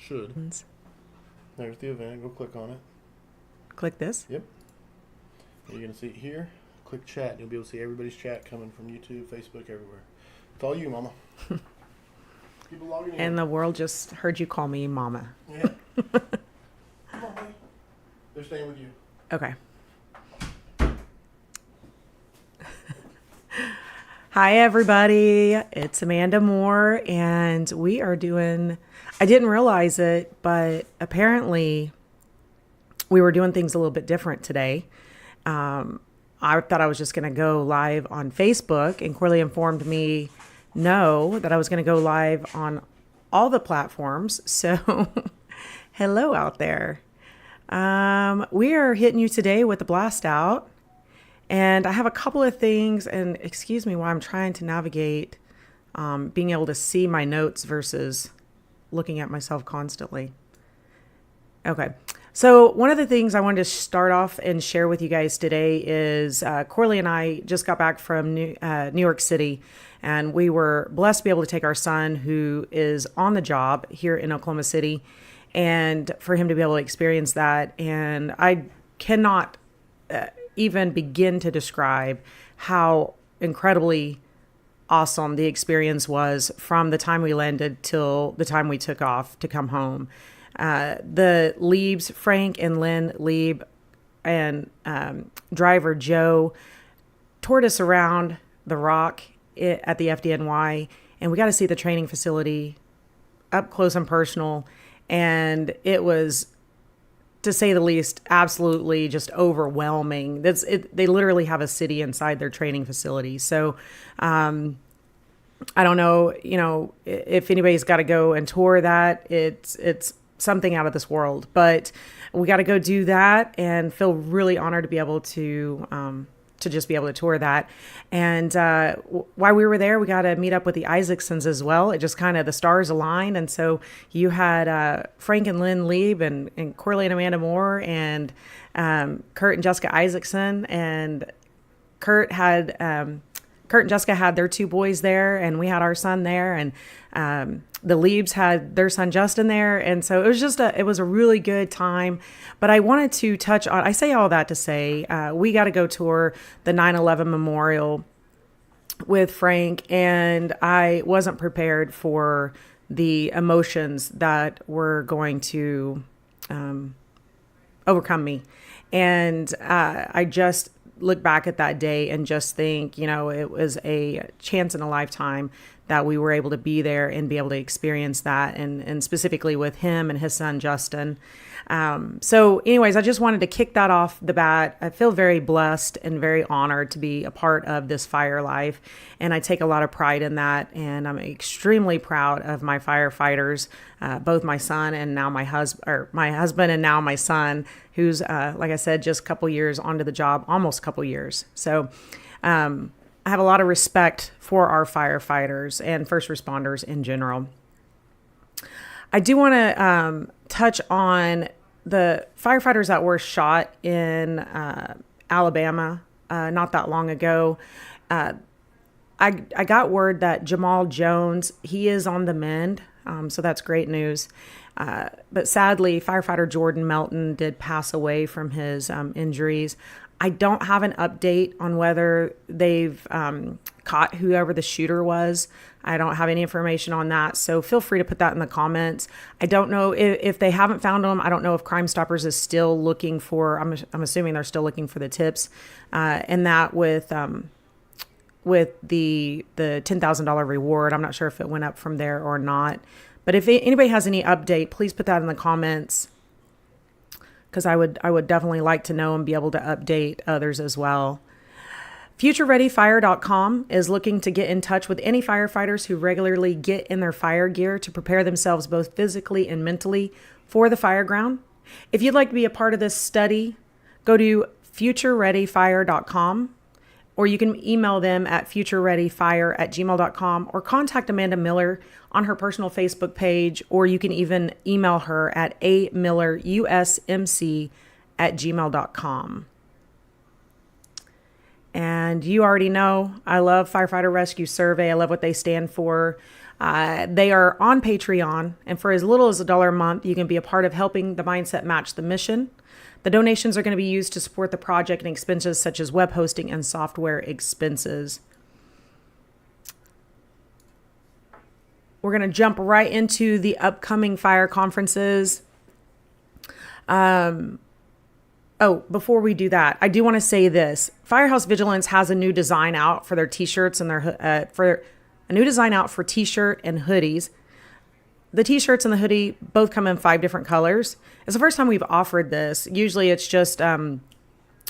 Should. There's the event. Go click on it. Click this? Yep. You're going to see it here. Click chat. And you'll be able to see everybody's chat coming from YouTube, Facebook, everywhere. It's all you, Mama. People logging in. And the world just heard you call me Mama. Yeah. Come on, buddy. They're staying with you. Okay. Hi, everybody. It's Amanda Moore, and we are doing, I didn't realize it, but apparently we were doing things a little bit different today. I thought I was just going to go live on Facebook, and Corley informed me, no, that I was going to go live on all the platforms. So hello out there. We are hitting you today with the Blastout. And I have a couple of things, and excuse me while I'm trying to navigate being able to see my notes versus looking at myself constantly. Okay. So one of the things I wanted to start off and share with you guys today is Corley and I just got back from New York City, and we were blessed to be able to take our son who is on the job here in Oklahoma City, and for him to be able to experience that. And I cannot even begin to describe how incredibly awesome the experience was from the time we landed till the time we took off to come home. The Liebs, Frank and Lynn Lieb, and driver Joe toured us around the Rock at the FDNY, and we got to see the training facility up close and personal, and it was, to say the least, absolutely just overwhelming. They literally have a city inside their training facility. So I don't know, if anybody's got to go and tour that, it's something out of this world. But we got to go do that and feel really honored to be able to just be able to tour that. And while we were there, we got to meet up with the Isaacsons as well. It just kind of, the stars aligned. And so you had Frank and Lynn Lieb and Corley and Amanda Moore and Kurt and Jessica Isaacson. And Kurt and Jessica had their two boys there, and we had our son there, and the Liebs had their son Justin there. And so it was it was a really good time. But I wanted to touch on, I say all that to say, we got to go tour the 9/11 memorial with Frank, and I wasn't prepared for the emotions that were going to overcome me. And I just look back at that day and just think, it was a chance in a lifetime that we were able to be there and be able to experience that, and specifically with him and his son, Justin. So anyways, I just wanted to kick that off the bat. I feel very blessed and very honored to be a part of this fire life, and I take a lot of pride in that, and I'm extremely proud of my firefighters, both my son and now my husband and now my son, who's, like I said, just a couple years onto the job, almost a couple years. So I have a lot of respect for our firefighters and first responders in general. I do want to touch on the firefighters that were shot in Alabama not that long ago. I got word that Jamal Jones, he is on the mend, so that's great news. But sadly, firefighter Jordan Melton did pass away from his injuries. I don't have an update on whether they've caught whoever the shooter was. I don't have any information on that, so feel free to put that in the comments. I don't know if they haven't found them. I don't know if Crime Stoppers is still looking for, I'm assuming they're still looking for the tips, and that with the $10,000 reward. I'm not sure if it went up from there or not. But if anybody has any update, please put that in the comments, because I would definitely like to know and be able to update others as well. FutureReadyFire.com is looking to get in touch with any firefighters who regularly get in their fire gear to prepare themselves both physically and mentally for the fire ground. If you'd like to be a part of this study, go to FutureReadyFire.com, or you can email them at futurereadyfire@gmail.com, or contact Amanda Miller on her personal Facebook page, or you can even email her at amillerusmc@gmail.com. And you already know, I love Firefighter Rescue Survey. I love what they stand for. They are on Patreon, and for as little as $1 a month, you can be a part of helping the mindset match the mission. The donations are going to be used to support the project and expenses such as web hosting and software expenses. We're going to jump right into the upcoming fire conferences. Before we do that, I do want to say this. Firehouse Vigilance has a new design out for their t-shirts and their a new design out for t-shirt and hoodies. The t-shirts and the hoodie both come in 5 different colors. It's the first time we've offered this. Usually it's just the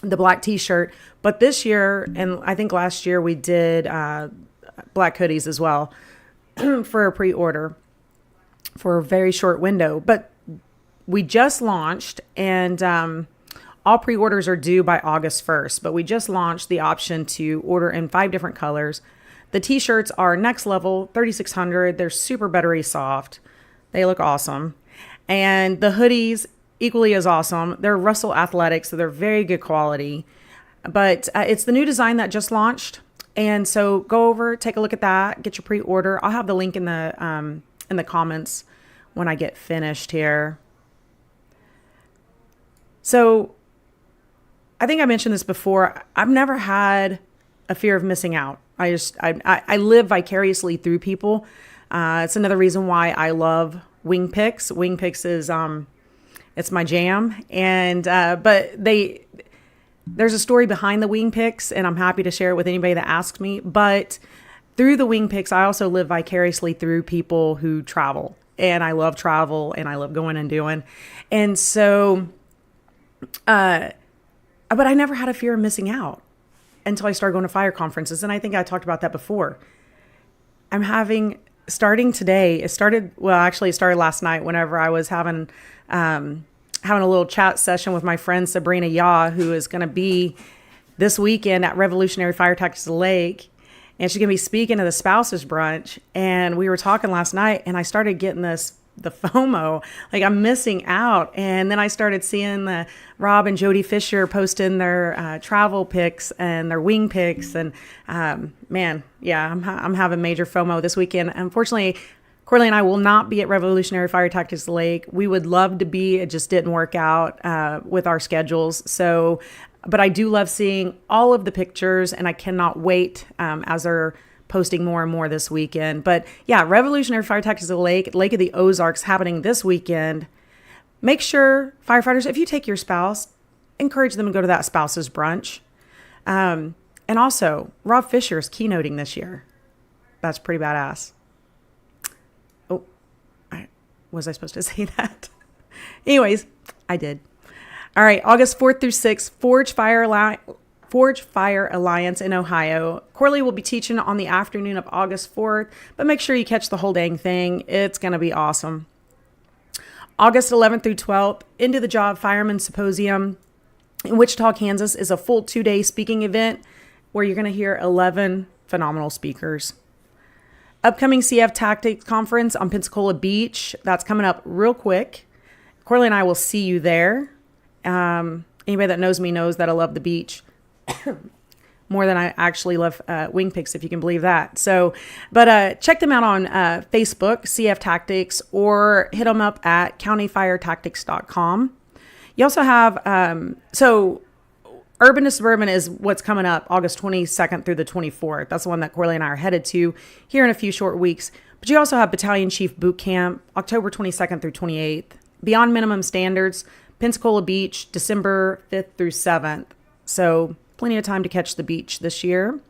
black t-shirt, but this year, and I think last year, we did black hoodies as well for a pre-order for a very short window. But we just launched, and all pre-orders are due by August 1st, but we just launched the option to order in 5 different colors. The t-shirts are next level, 3600. They're super buttery soft. They look awesome. And the hoodies, equally as awesome. They're Russell Athletic, so they're very good quality. But it's the new design that just launched. And so go over, take a look at that, get your pre-order. I'll have the link in the comments when I get finished here. So I think I mentioned this before. I've never had a fear of missing out. I live vicariously through people. It's another reason why I love wing picks. Wing picks is it's my jam. And but there's a story behind the wing picks, and I'm happy to share it with anybody that asks me. But through the wing picks, I also live vicariously through people who travel, and I love travel, and I love going and doing. And so, but I never had a fear of missing out until I started going to fire conferences. And I think I talked about that before. Starting today, it started last night whenever I was having a little chat session with my friend Sabrina Yaw, who is going to be this weekend at Revolutionary Fire Tactics Lake. And she's going to be speaking at the spouses brunch. And we were talking last night, and I started getting the FOMO, like I'm missing out. And then I started seeing Rob and Jody Fisher posting their travel pics and their wing pics. And I'm having major FOMO this weekend. Unfortunately, Corley and I will not be at Revolutionary Fire Tactics Lake. We would love to be. It just didn't work out with our schedules. So, but I do love seeing all of the pictures, and I cannot wait as they're posting more and more this weekend. But yeah, Revolutionary Fire Tactics Lake of the Ozarks happening this weekend. Make sure, firefighters, if you take your spouse, encourage them to go to that spouse's brunch. And also, Rob Fisher is keynoting this year. That's pretty badass. Oh, was I supposed to say that? Anyways, I did. All right, August 4th through 6th, Forge Fire Alliance in Ohio. Corley will be teaching on the afternoon of August 4th, but make sure you catch the whole dang thing. It's going to be awesome. August 11th through 12th, Into the Job Fireman Symposium in Wichita, Kansas is a full 2-day speaking event where you're going to hear 11 phenomenal speakers. Upcoming CF Tactics Conference on Pensacola Beach. That's coming up real quick. Corley and I will see you there. Anybody that knows me knows that I love the beach more than I actually love wing picks, if you can believe that. So, but check them out on Facebook, CF Tactics, or hit them up at countyfiretactics.com. You also have, so Urban to Suburban is what's coming up August 22nd through the 24th. That's the one that Corley and I are headed to here in a few short weeks. But you also have Battalion Chief Boot Camp, October 22nd through 28th. Beyond Minimum Standards, Pensacola Beach, December 5th through 7th. So plenty of time to catch the beach this year.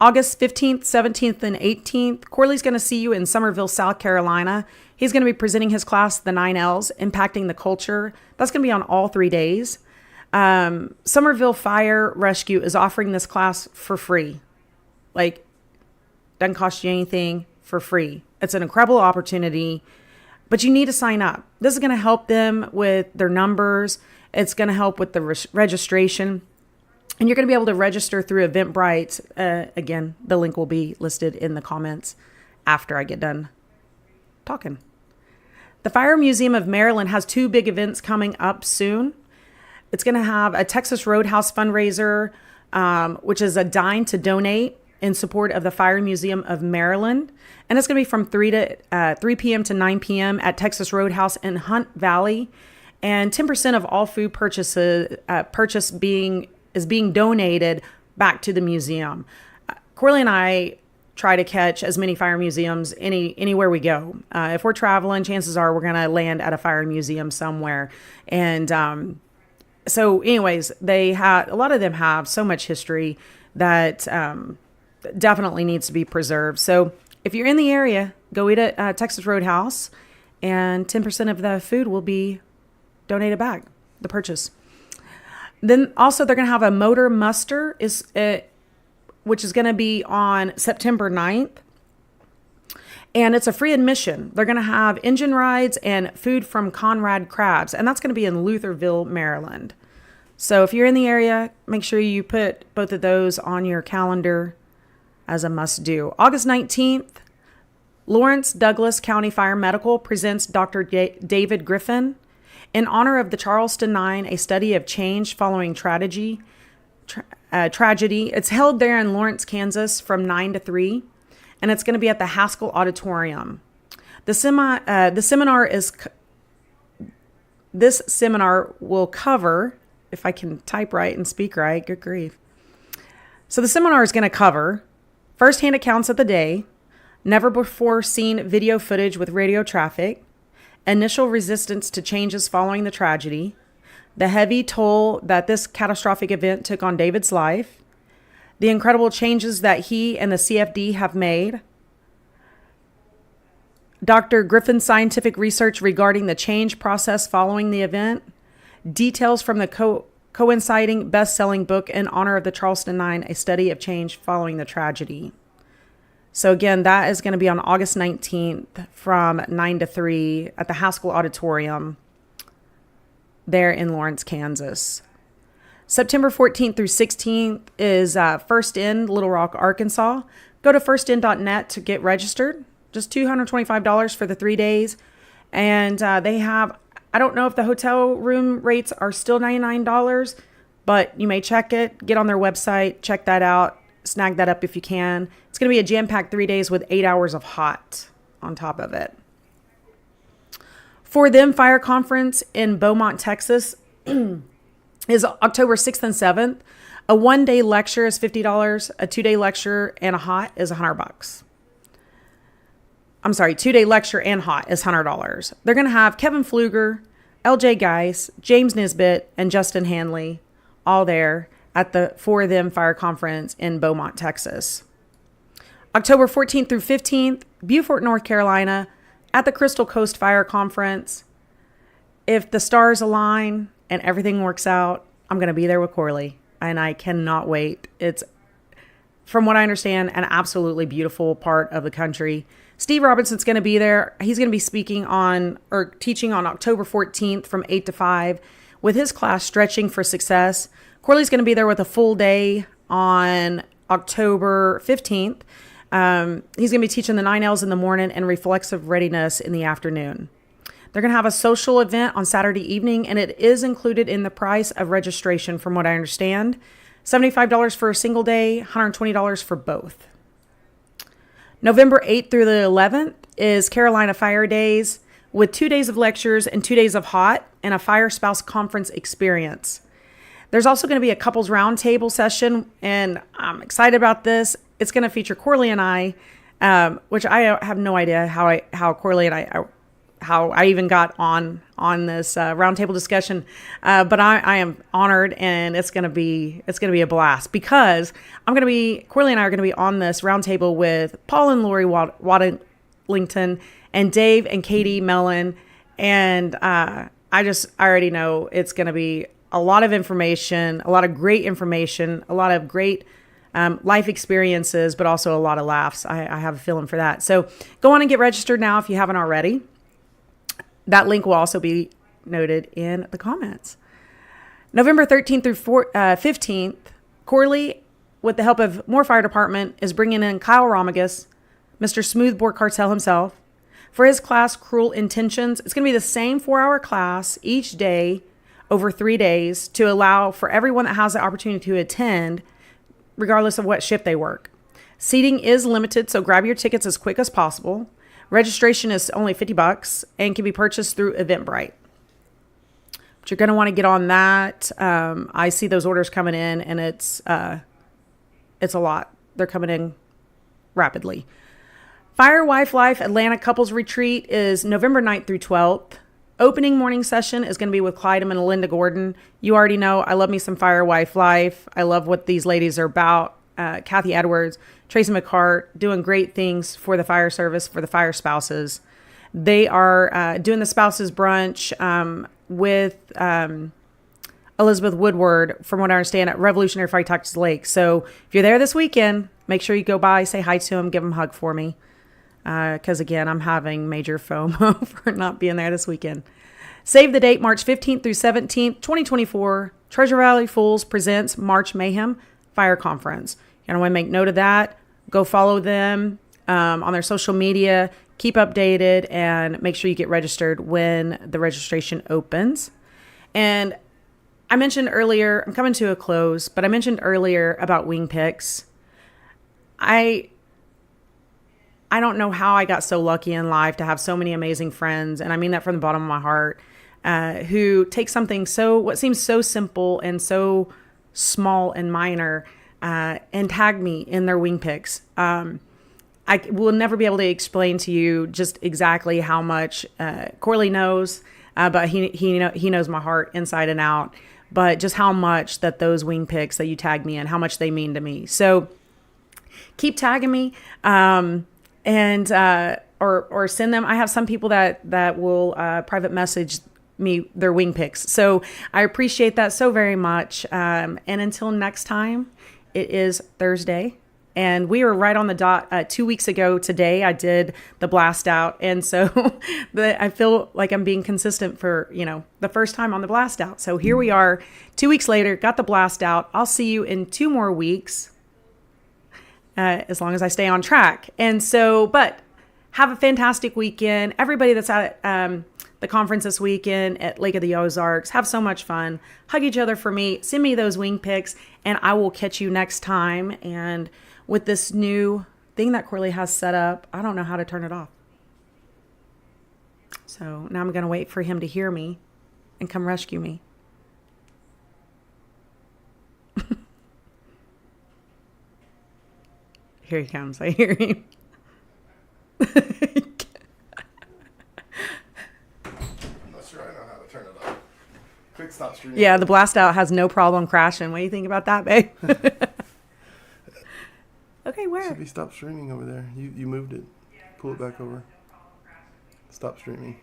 August 15th, 17th, and 18th, Corley's going to see you in Summerville, South Carolina. He's going to be presenting his class, The 9 L's, Impacting the Culture. That's going to be on all 3 days. Summerville Fire Rescue is offering this class for free. Like, doesn't cost you anything, for free. It's an incredible opportunity, but you need to sign up. This is going to help them with their numbers. It's going to help with the registration. And you're going to be able to register through Eventbrite. Again, the link will be listed in the comments after I get done talking. The Fire Museum of Maryland has 2 big events coming up soon. It's going to have a Texas Roadhouse fundraiser, which is a dine to donate. in support of the Fire Museum of Maryland. And it's going to be from 3 p.m. to 9 p.m. at Texas Roadhouse in Hunt Valley. And 10% of all food purchased is being donated back to the museum. Corley and I try to catch as many fire museums anywhere we go. If we're traveling, chances are we're going to land at a fire museum somewhere. And so anyways, a lot of them have so much history that definitely needs to be preserved. So if you're in the area, go eat at Texas Roadhouse, and 10% of the food will be donated back, the purchase. Then also they're going to have a motor muster, which is going to be on September 9th. And it's a free admission. They're going to have engine rides and food from Conrad Crabs. And that's going to be in Lutherville, Maryland. So if you're in the area, make sure you put both of those on your calendar as a must-do. August 19th, Lawrence Douglas County Fire Medical presents Dr. David Griffin in honor of the Charleston 9, a study of change following tragedy. It's held there in Lawrence, Kansas from 9 to 3, and it's going to be at the Haskell Auditorium. This seminar will cover, if I can type right and speak right, good grief. So the seminar is going to cover firsthand accounts of the day, never before seen video footage with radio traffic, initial resistance to changes following the tragedy, the heavy toll that this catastrophic event took on David's life, the incredible changes that he and the CFD have made, Dr. Griffin's scientific research regarding the change process following the event, details from the coinciding best-selling book in honor of the Charleston 9, a study of change following the tragedy. So again, that is going to be on August 19th from 9 to 3 at the Haskell Auditorium there in Lawrence, Kansas. September 14th through 16th is First In, Little Rock, Arkansas. Go to firstin.net to get registered. Just $225 for the 3 days. And they have, I don't know if the hotel room rates are still $99, but you may check it, get on their website, check that out, snag that up if you can. It's going to be a jam-packed 3 days with 8 hours of hot on top of it. For Them Fire Conference in Beaumont, Texas is October 6th and 7th. A 1-day lecture is $50. A 2-day lecture and a hot is $100. I'm sorry, 2-day lecture and hot is $100. They're going to have Kevin Pfluger, LJ Geis, James Nisbet, and Justin Hanley all there at the For Them Fire Conference in Beaumont, Texas. October 14th through 15th, Beaufort, North Carolina, at the Crystal Coast Fire Conference. If the stars align and everything works out, I'm going to be there with Corley, and I cannot wait. It's, from what I understand, an absolutely beautiful part of the country. Steve Robinson's going to be there. He's going to be speaking on, or teaching on October 14th from 8 to 5 with his class, Stretching for Success. Corley's going to be there with a full day on October 15th. He's going to be teaching the 9 L's in the morning and reflexive readiness in the afternoon. They're going to have a social event on Saturday evening, and it is included in the price of registration, from what I understand. $75 for a single day, $120 for both. November 8th through the 11th is Carolina Fire Days, with 2 days of lectures and 2 days of hot and a fire spouse conference experience. There's also going to be a couples roundtable session, and I'm excited about this. It's going to feature Corley and I, which I have no idea how Corley and I even got on this roundtable discussion, but I am honored, and it's going to be a blast, because Corley and I are going to be on this roundtable with Paul and Lori Waddington and Dave and Katie Mellon, and I already know it's going to be a lot of information, a lot of great information, a lot of great life experiences, but also a lot of laughs. I have a feeling for that. So go on and get registered now if you haven't already. That link will also be noted in the comments. November 13th through 15th, Corley, with the help of Moore Fire Department, is bringing in Kyle Romagus, Mr. Smoothbore Cartel himself, for his class, Cruel Intentions. It's going to be the same 4-hour class each day over 3 days to allow for everyone that has the opportunity to attend, regardless of what shift they work. Seating is limited, so grab your tickets as quick as possible. Registration is only $50 and can be purchased through Eventbrite. But you're going to want to get on that. I see those orders coming in, and it's a lot. They're coming in rapidly. Fire Wife Life Atlanta Couples Retreat is November 9th through 12th. Opening morning session is going to be with Clyde and Linda Gordon. You already know I love me some Fire Wife Life. I love what these ladies are about. Kathy Edwards, Tracy McCart, doing great things for the fire service, for the fire spouses. They are doing the spouses brunch with Elizabeth Woodward, from what I understand, at Revolutionary Fire Tactics Lake. So if you're there this weekend, make sure you go by, say hi to them, give them a hug for me. Because again, I'm having major FOMO for not being there this weekend. Save the date, March 15th through 17th, 2024. Treasure Valley Fools presents March Mayhem Fire Conference. You're going to want to make note of that. Go follow them on their social media. Keep updated and make sure you get registered when the registration opens. And I mentioned earlier, I'm coming to a close, but I mentioned earlier about wing picks. I don't know how I got so lucky in life to have so many amazing friends, and I mean that from the bottom of my heart, who take something what seems so simple and so small and minor, and tag me in their wing picks. I will never be able to explain to you just exactly how much Corley knows, but he knows my heart inside and out. But just how much that those wing picks that you tag me in, how much they mean to me. So keep tagging me. And or send them. I have some people that will private message me their wing picks. So I appreciate that so very much. And until next time, it is Thursday. And we were right on the dot. 2 weeks ago today, I did the Blastout. And so I feel like I'm being consistent for, the first time on the Blastout. So here we are 2 weeks later, got the Blastout. I'll see you in 2 more weeks. As long as I stay on track. And so, but have a fantastic weekend. Everybody that's at the conference this weekend at Lake of the Ozarks, have so much fun. Hug each other for me. Send me those wing pics, and I will catch you next time. And with this new thing that Corley has set up, I don't know how to turn it off. So now I'm going to wait for him to hear me and come rescue me. Here he comes. I hear him. I'm not sure I know how to turn it off. Quick stop streaming. Yeah, the Blastout has no problem crashing. What do you think about that, babe? Okay, where? Should be stop streaming over there. You moved it. Pull it back over. Stop streaming.